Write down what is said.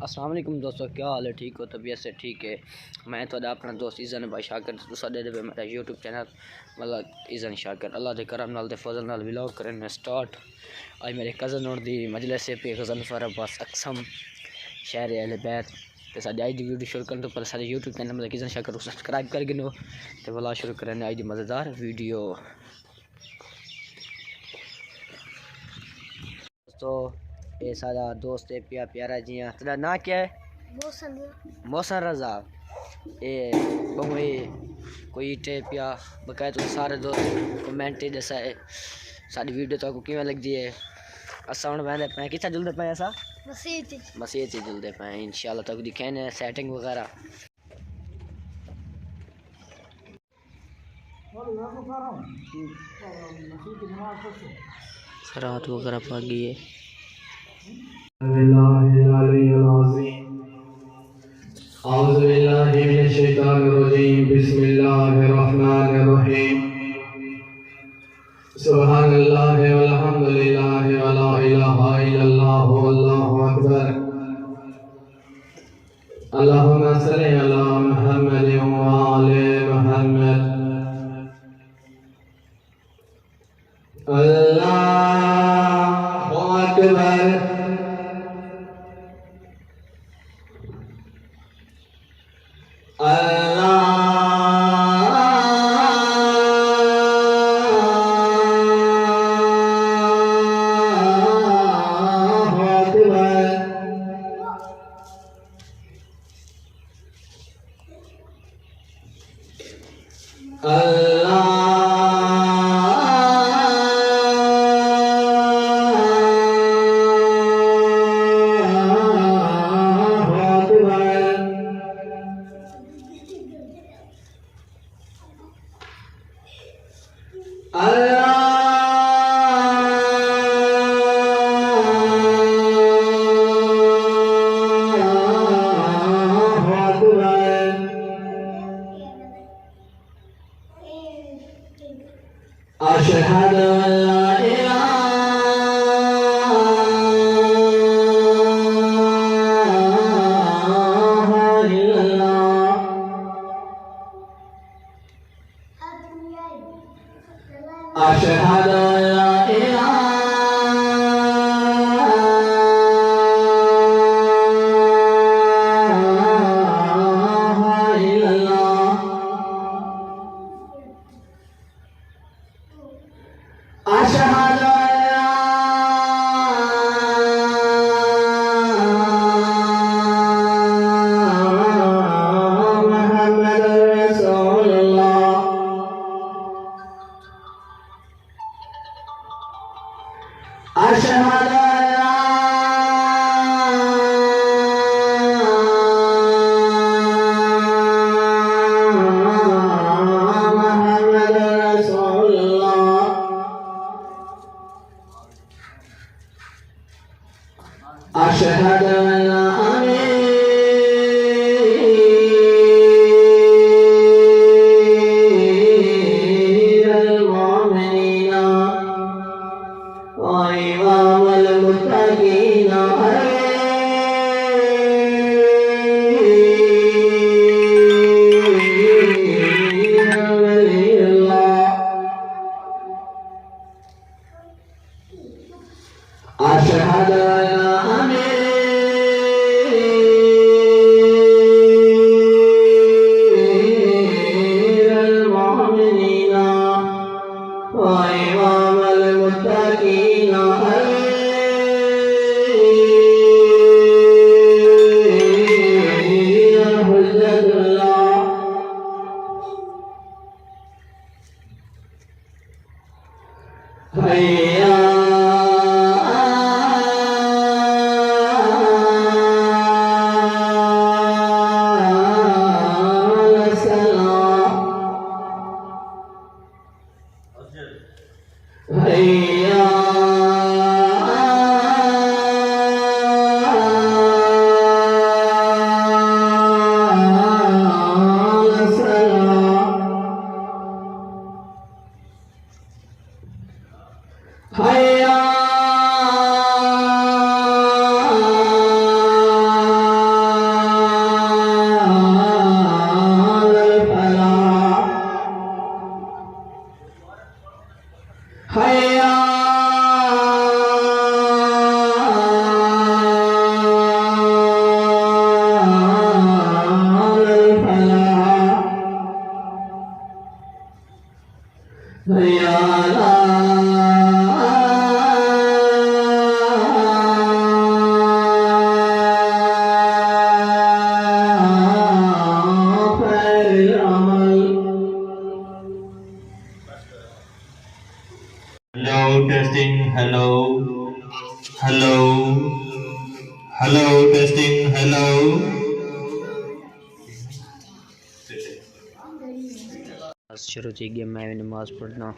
अस्सलाम वालेकुम दोस्तों, क्या हाल है? ठीक हो? तबीयत से ठीक है? मैं तो अपना दोस्त इज़न भाई शाकर तुसा दे दे मेरा यूट्यूब चैनल मतलब इज़न शाकर अल्लाह दे करम नाल दे फजल नाल व्लॉग करने स्टार्ट। आज मेरे कज़न और दी मजलिस से पे गज़न फर अब्बास अक्सम शहर अहले बैत ते साडी आज दी वीडियो शुरू करने तो पहले साडे यूट्यूब चैनल मतलब इज़न शाकर को सब्सक्राइब कर गिनो ते वाला शुरू करने आज दी मज़ेदार वीडियो। दोस्तों ये सारा दोस्त है प्यारा जी। तेरा ना क्या है? मौसम रजा। ये बहुए कोई टे पिया बकाया तो सारे दोस्त कमेंट दसा है साडी वीडियो तो किवें लगदी है। असा हुण वेंदे पे किथा जुलदे पे असा मसीह च जुलदे पे इंशाल्लाह तक दिखाने सेटिंग वगैरह रात वगैरह पड़ गई है। أعوذ بالله من الشيطان الرجيم بسم الله الرحمن الرحيم سبحان الله والحمد لله ولا إله إلا الله والله أكبر اللهم صل على محمد وعلى محمد الله أكبر हेलो टेस्टिंग हेलो बस शुरू थी गई मैं भी नमाज पढ़ना